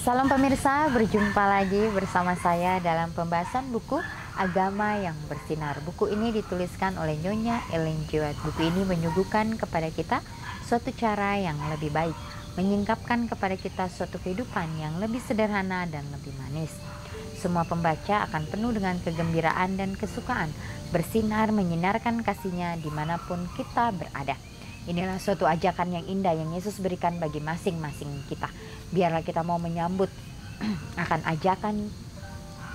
Salam pemirsa, berjumpa lagi bersama saya dalam pembahasan buku Agama yang Bersinar. Buku ini dituliskan oleh Nyonya Ellen G. White. Buku ini menyuguhkan kepada kita suatu cara yang lebih baik, menyingkapkan kepada kita suatu kehidupan yang lebih sederhana dan lebih manis. Semua pembaca akan penuh dengan kegembiraan dan kesukaan, bersinar menyinarkan kasihnya dimanapun kita berada. Inilah suatu ajakan yang indah yang Yesus berikan bagi masing-masing kita. Biarlah kita mau menyambut akan ajakan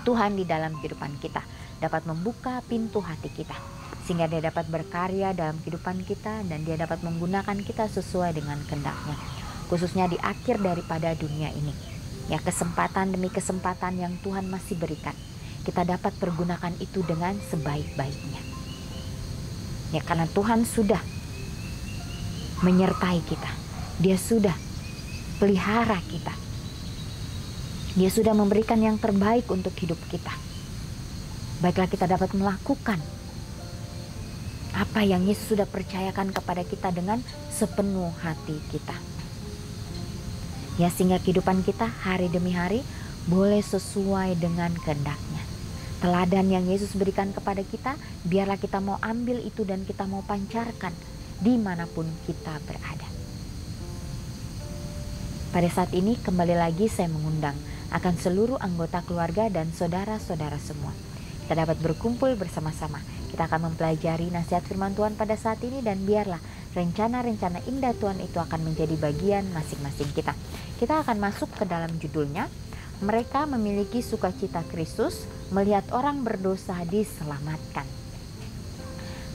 Tuhan di dalam kehidupan kita, dapat membuka pintu hati kita, sehingga Dia dapat berkarya dalam kehidupan kita dan Dia dapat menggunakan kita sesuai dengan kehendak-Nya, khususnya di akhir daripada dunia ini. Ya, kesempatan demi kesempatan yang Tuhan masih berikan, kita dapat pergunakan itu dengan sebaik-baiknya. Ya, karena Tuhan sudah menyertai kita. Dia sudah pelihara kita. Dia sudah memberikan yang terbaik untuk hidup kita. Baiklah kita dapat melakukan apa yang Yesus sudah percayakan kepada kita dengan sepenuh hati kita. Ya, sehingga kehidupan kita hari demi hari boleh sesuai dengan kehendak-Nya. Teladan yang Yesus berikan kepada kita, biarlah kita mau ambil itu dan kita mau pancarkan dimanapun kita berada. Pada saat ini kembali lagi saya mengundang akan seluruh anggota keluarga dan saudara-saudara semua. Kita dapat berkumpul bersama-sama. Kita akan mempelajari nasihat firman Tuhan pada saat ini, dan biarlah rencana-rencana indah Tuhan itu akan menjadi bagian masing-masing kita. Kita akan masuk ke dalam judulnya, mereka memiliki sukacita Kristus melihat orang berdosa diselamatkan.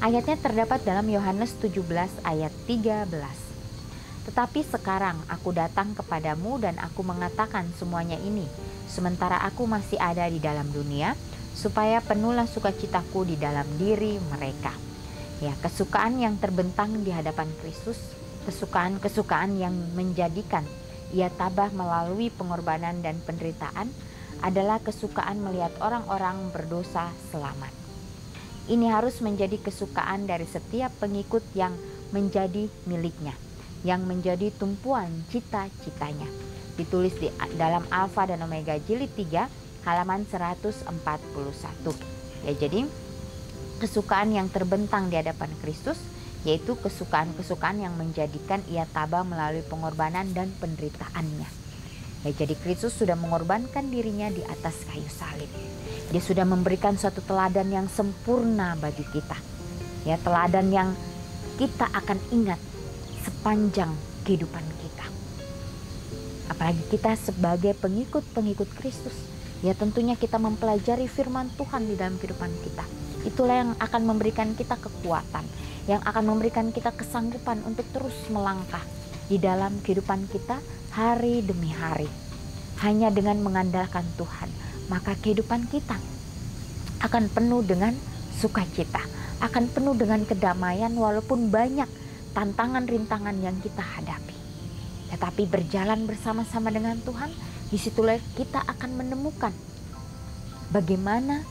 Ayatnya terdapat dalam Yohanes 17 ayat 13. Tetapi sekarang aku datang kepadamu dan aku mengatakan semuanya ini, sementara aku masih ada di dalam dunia, supaya penuhlah sukacitaku di dalam diri mereka. Ya, kesukaan yang terbentang di hadapan Kristus, kesukaan-kesukaan yang menjadikan Ia tabah melalui pengorbanan dan penderitaan, adalah kesukaan melihat orang-orang berdosa selamat. Ini harus menjadi kesukaan dari setiap pengikut yang menjadi miliknya, yang menjadi tumpuan cita-citanya. Ditulis dalam Alfa dan Omega jilid 3 halaman 141. Ya, jadi kesukaan yang terbentang di hadapan Kristus yaitu kesukaan-kesukaan yang menjadikan Ia tabah melalui pengorbanan dan penderitaannya. Ya, jadi Kristus sudah mengorbankan dirinya di atas kayu salib. Dia sudah memberikan suatu teladan yang sempurna bagi kita. Ya, teladan yang kita akan ingat sepanjang kehidupan kita. Apalagi kita sebagai pengikut-pengikut Kristus. Ya, tentunya kita mempelajari firman Tuhan di dalam kehidupan kita. Itulah yang akan memberikan kita kekuatan, yang akan memberikan kita kesanggupan untuk terus melangkah di dalam kehidupan kita hari demi hari. Hanya dengan mengandalkan Tuhan, maka kehidupan kita akan penuh dengan sukacita, akan penuh dengan kedamaian walaupun banyak tantangan-rintangan yang kita hadapi. Tetapi berjalan bersama-sama dengan Tuhan, disitulah kita akan menemukan bagaimana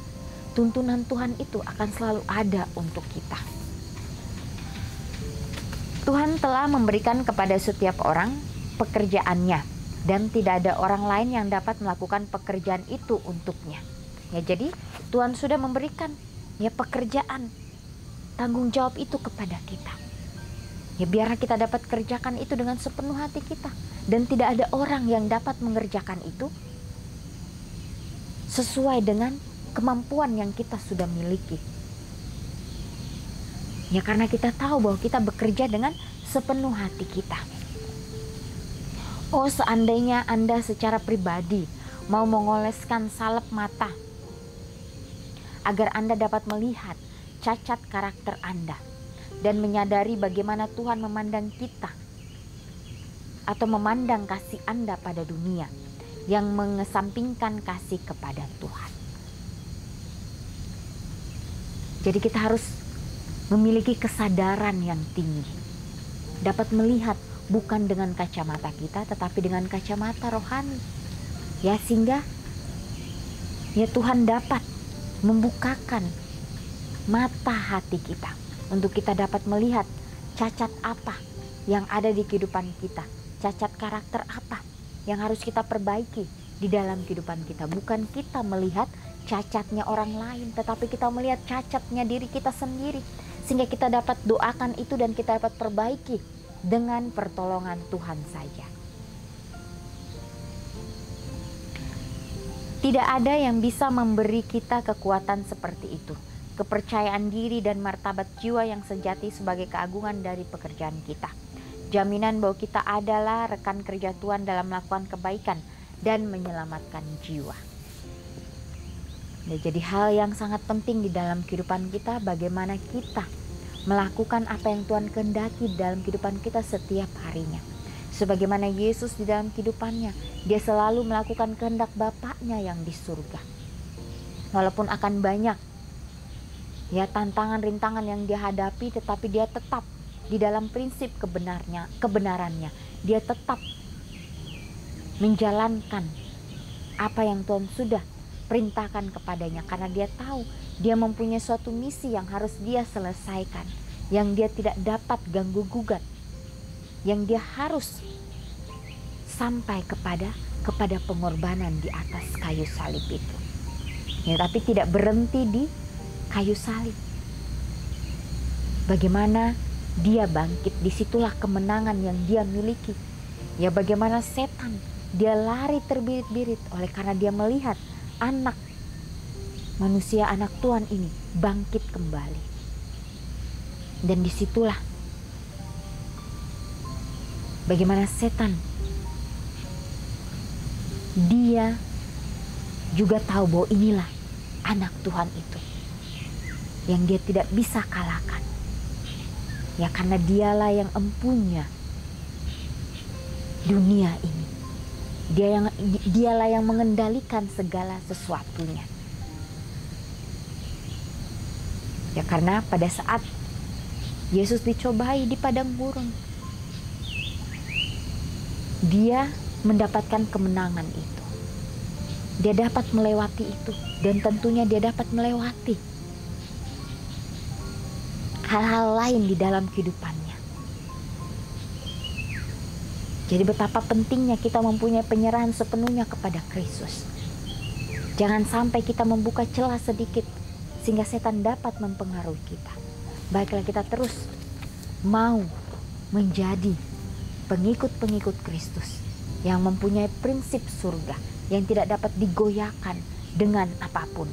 tuntunan Tuhan itu akan selalu ada untuk kita. Tuhan telah memberikan kepada setiap orang pekerjaannya, dan tidak ada orang lain yang dapat melakukan pekerjaan itu untuknya. Ya, jadi Tuhan sudah memberikan ya pekerjaan, tanggung jawab itu kepada kita. Ya, biarlah kita dapat kerjakan itu dengan sepenuh hati kita, dan tidak ada orang yang dapat mengerjakan itu sesuai dengan kemampuan yang kita sudah miliki. Ya, karena kita tahu bahwa kita bekerja dengan sepenuh hati kita. Oh, seandainya Anda secara pribadi mau mengoleskan salep mata agar Anda dapat melihat cacat karakter Anda dan menyadari bagaimana Tuhan memandang kita atau memandang kasih Anda pada dunia yang mengesampingkan kasih kepada Tuhan. Jadi kita harus memiliki kesadaran yang tinggi, dapat melihat bukan dengan kacamata kita, tetapi dengan kacamata rohani. Ya, sehingga ya Tuhan dapat membukakan mata hati kita untuk kita dapat melihat cacat apa yang ada di kehidupan kita, cacat karakter apa yang harus kita perbaiki di dalam kehidupan kita. Bukan kita melihat cacatnya orang lain, tetapi kita melihat cacatnya diri kita sendiri, sehingga kita dapat doakan itu dan kita dapat perbaiki dengan pertolongan Tuhan saja. Tidak ada yang bisa memberi kita kekuatan seperti itu, kepercayaan diri dan martabat jiwa yang sejati sebagai keagungan dari pekerjaan kita. Jaminan bahwa kita adalah rekan kerja Tuhan dalam melakukan kebaikan dan menyelamatkan jiwa. Jadi hal yang sangat penting di dalam kehidupan kita, bagaimana kita melakukan apa yang Tuhan kehendaki dalam kehidupan kita setiap harinya. Sebagaimana Yesus di dalam kehidupannya, dia selalu melakukan kehendak Bapaknya yang di surga. Walaupun akan banyak tantangan rintangan yang dia hadapi, tetapi dia tetap di dalam prinsip kebenarannya. Dia tetap menjalankan apa yang Tuhan sudah perintahkan kepadanya, karena dia tahu dia mempunyai suatu misi yang harus dia selesaikan, yang dia tidak dapat ganggu gugat, yang dia harus sampai kepada pengorbanan di atas kayu salib itu. Tapi tidak berhenti di kayu salib. Bagaimana dia bangkit, disitulah kemenangan yang dia miliki. Bagaimana setan, dia lari terbirit-birit oleh karena dia melihat anak manusia, anak Tuhan ini bangkit kembali. Dan disitulah bagaimana setan, dia juga tahu bahwa inilah anak Tuhan itu yang dia tidak bisa kalahkan. Karena dialah yang empunya dunia ini. Dialah yang mengendalikan segala sesuatunya. Karena pada saat Yesus dicobai di padang gurun, dia mendapatkan kemenangan itu. Dia dapat melewati itu, dan tentunya dia dapat melewati hal-hal lain di dalam kehidupannya. Jadi betapa pentingnya kita mempunyai penyerahan sepenuhnya kepada Kristus. Jangan sampai kita membuka celah sedikit sehingga setan dapat mempengaruhi kita. Baiklah, kita terus mau menjadi pengikut-pengikut Kristus yang mempunyai prinsip surga yang tidak dapat digoyahkan dengan apapun.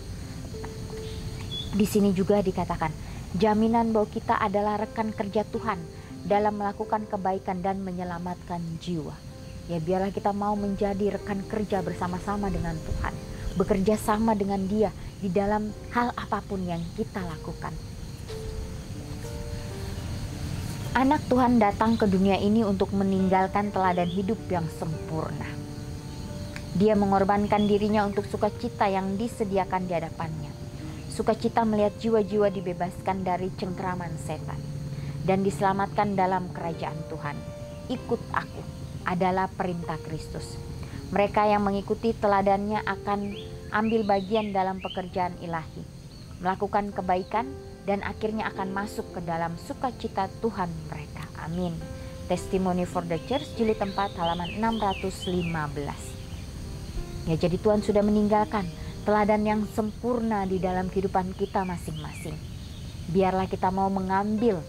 Di sini juga dikatakan, jaminan bahwa kita adalah rekan kerja Tuhan dalam melakukan kebaikan dan menyelamatkan jiwa. Biarlah kita mau menjadi rekan kerja bersama-sama dengan Tuhan, bekerja sama dengan Dia di dalam hal apapun yang kita lakukan. Anak Tuhan datang ke dunia ini untuk meninggalkan teladan hidup yang sempurna. Dia mengorbankan dirinya untuk sukacita yang disediakan di hadapannya. Sukacita melihat jiwa-jiwa dibebaskan dari cengkraman setan dan diselamatkan dalam kerajaan Tuhan. Ikut aku adalah perintah Kristus. Mereka yang mengikuti teladannya akan ambil bagian dalam pekerjaan ilahi, melakukan kebaikan, dan akhirnya akan masuk ke dalam sukacita Tuhan mereka. Amin. Testimony for the Church, jilid 4, halaman 615. Jadi Tuhan sudah meninggalkan teladan yang sempurna di dalam kehidupan kita masing-masing. Biarlah kita mau mengambil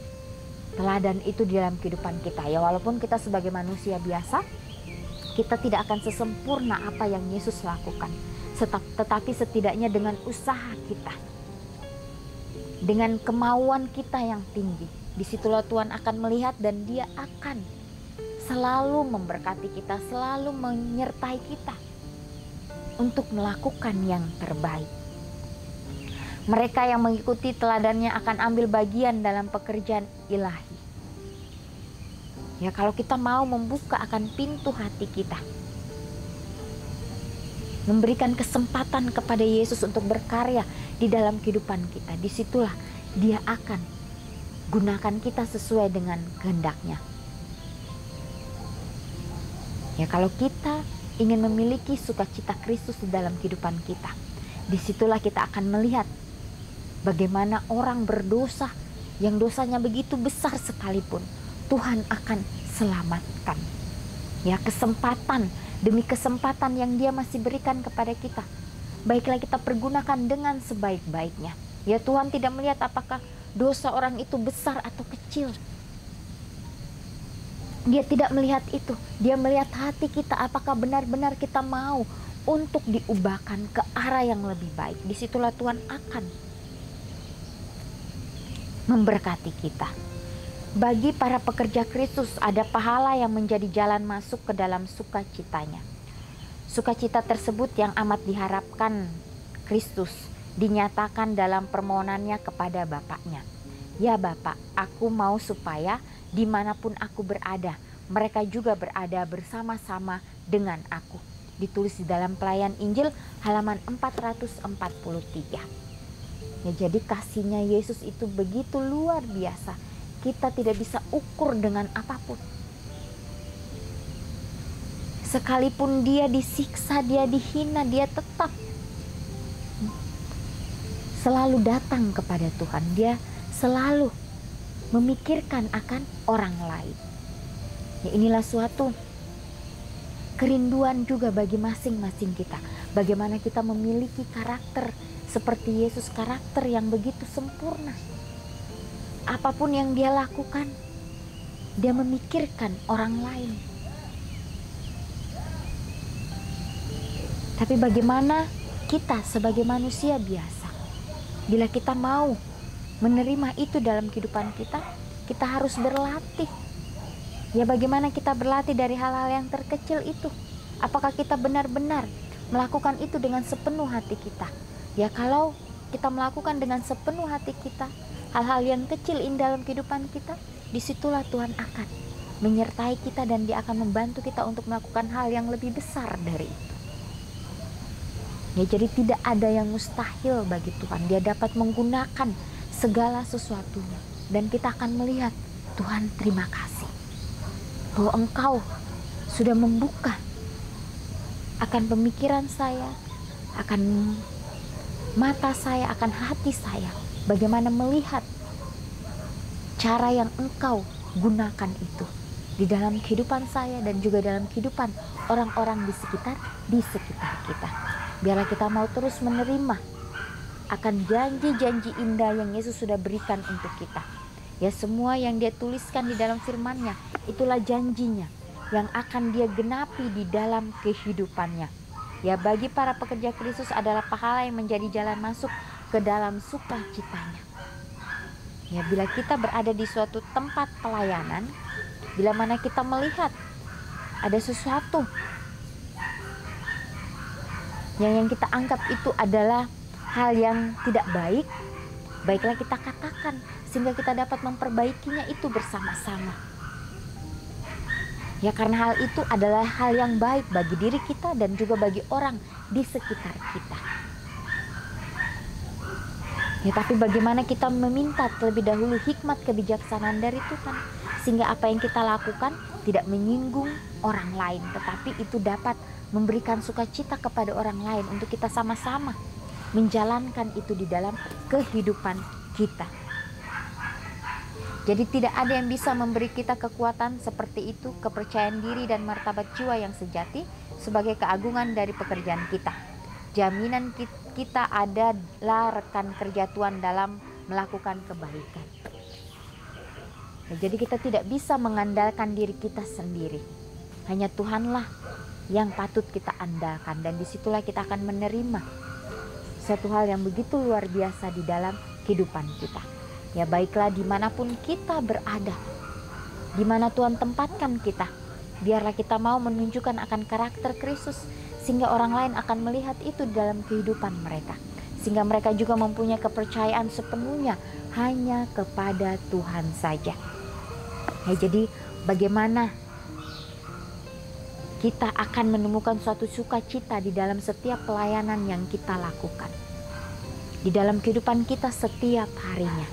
teladan itu di dalam kehidupan kita. Walaupun kita sebagai manusia biasa, kita tidak akan sesempurna apa yang Yesus lakukan. Tetapi setidaknya dengan usaha kita, dengan kemauan kita yang tinggi, disitulah Tuhan akan melihat dan Dia akan selalu memberkati kita, selalu menyertai kita untuk melakukan yang terbaik. Mereka yang mengikuti teladannya akan ambil bagian dalam pekerjaan ilahi. Kalau kita mau membuka akan pintu hati kita, memberikan kesempatan kepada Yesus untuk berkarya di dalam kehidupan kita, disitulah Dia akan gunakan kita sesuai dengan kehendak-Nya. Kalau kita ingin memiliki sukacita Kristus di dalam kehidupan kita, disitulah kita akan melihat bagaimana orang berdosa yang dosanya begitu besar sekalipun Tuhan akan selamatkan. Kesempatan demi kesempatan yang Dia masih berikan kepada kita. Baiklah kita pergunakan dengan sebaik-baiknya. Ya Tuhan tidak melihat apakah dosa orang itu besar atau kecil. Dia tidak melihat itu. Dia melihat hati kita, apakah benar-benar kita mau untuk diubahkan ke arah yang lebih baik. Disitulah Tuhan akan memberkati kita. Bagi para pekerja Kristus ada pahala yang menjadi jalan masuk ke dalam sukacitanya. Sukacita tersebut yang amat diharapkan Kristus dinyatakan dalam permohonannya kepada Bapaknya. Ya Bapa, aku mau supaya dimanapun aku berada, mereka juga berada bersama-sama dengan aku. Ditulis di dalam Pelayan Injil halaman 443. Ya, jadi kasihnya Yesus itu begitu luar biasa. Kita tidak bisa ukur dengan apapun. Sekalipun Dia disiksa, Dia dihina, Dia tetap selalu datang kepada Tuhan. Dia selalu memikirkan akan orang lain. Ya, inilah suatu kerinduan juga bagi masing-masing kita. Bagaimana kita memiliki karakter seperti Yesus, karakter yang begitu sempurna. Apapun yang Dia lakukan, Dia memikirkan orang lain. Tapi bagaimana kita sebagai manusia biasa? Bila kita mau menerima itu dalam kehidupan kita, kita harus berlatih. Ya, bagaimana kita berlatih dari hal-hal yang terkecil itu? Apakah kita benar-benar melakukan itu dengan sepenuh hati kita? Ya, kalau kita melakukan dengan sepenuh hati kita, hal-hal yang kecil ini dalam kehidupan kita, disitulah Tuhan akan menyertai kita dan Dia akan membantu kita untuk melakukan hal yang lebih besar dari itu. Ya, jadi tidak ada yang mustahil bagi Tuhan. Dia dapat menggunakan segala sesuatunya. Dan kita akan melihat, Tuhan terima kasih bahwa Engkau sudah membuka akan pemikiran saya, akan mata saya, akan hati saya, bagaimana melihat cara yang Engkau gunakan itu di dalam kehidupan saya dan juga dalam kehidupan orang-orang di sekitar kita. Biarlah kita mau terus menerima akan janji-janji indah yang Yesus sudah berikan untuk kita. Ya, semua yang Dia tuliskan di dalam firman-Nya, itulah janjinya yang akan Dia genapi di dalam kehidupannya. Ya, bagi para pekerja Kristus adalah pahala yang menjadi jalan masuk ke dalam sukacitanya. Ya, bila kita berada di suatu tempat pelayanan, bila mana kita melihat ada sesuatu yang kita anggap itu adalah hal yang tidak baik, baiklah kita katakan sehingga kita dapat memperbaikinya itu bersama-sama. Ya, karena hal itu adalah hal yang baik bagi diri kita dan juga bagi orang di sekitar kita. Ya, tapi bagaimana kita meminta terlebih dahulu hikmat kebijaksanaan dari Tuhan, sehingga apa yang kita lakukan tidak menyinggung orang lain, tetapi itu dapat memberikan sukacita kepada orang lain untuk kita sama-sama menjalankan itu di dalam kehidupan kita. Jadi tidak ada yang bisa memberi kita kekuatan seperti itu, kepercayaan diri dan martabat jiwa yang sejati sebagai keagungan dari pekerjaan kita. Jaminan kita adalah rekan kerja Tuhan dalam melakukan kebaikan. Jadi kita tidak bisa mengandalkan diri kita sendiri. Hanya Tuhanlah yang patut kita andalkan, dan disitulah kita akan menerima satu hal yang begitu luar biasa di dalam kehidupan kita. Ya, baiklah dimanapun kita berada, dimana Tuhan tempatkan kita, biarlah kita mau menunjukkan akan karakter Kristus, sehingga orang lain akan melihat itu dalam kehidupan mereka, sehingga mereka juga mempunyai kepercayaan sepenuhnya hanya kepada Tuhan saja. Ya, jadi bagaimana kita akan menemukan suatu sukacita di dalam setiap pelayanan yang kita lakukan, di dalam kehidupan kita setiap harinya.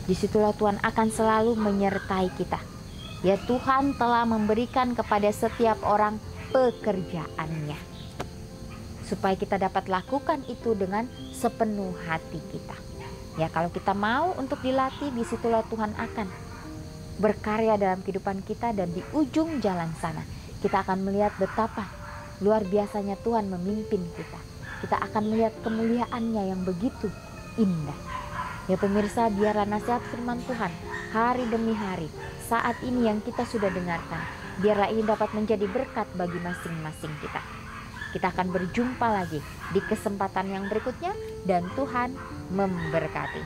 Disitulah Tuhan akan selalu menyertai kita. Ya, Tuhan telah memberikan kepada setiap orang pekerjaannya, supaya kita dapat lakukan itu dengan sepenuh hati kita. Ya, kalau kita mau untuk dilatih, disitulah Tuhan akan berkarya dalam kehidupan kita, dan di ujung jalan sana Kita akan melihat betapa luar biasanya Tuhan memimpin kita. Kita akan melihat kemuliaannya yang begitu indah. Ya pemirsa, biarlah nasihat firman Tuhan hari demi hari, saat ini yang kita sudah dengarkan, biarlah ini dapat menjadi berkat bagi masing-masing kita. Kita akan berjumpa lagi di kesempatan yang berikutnya dan Tuhan memberkati.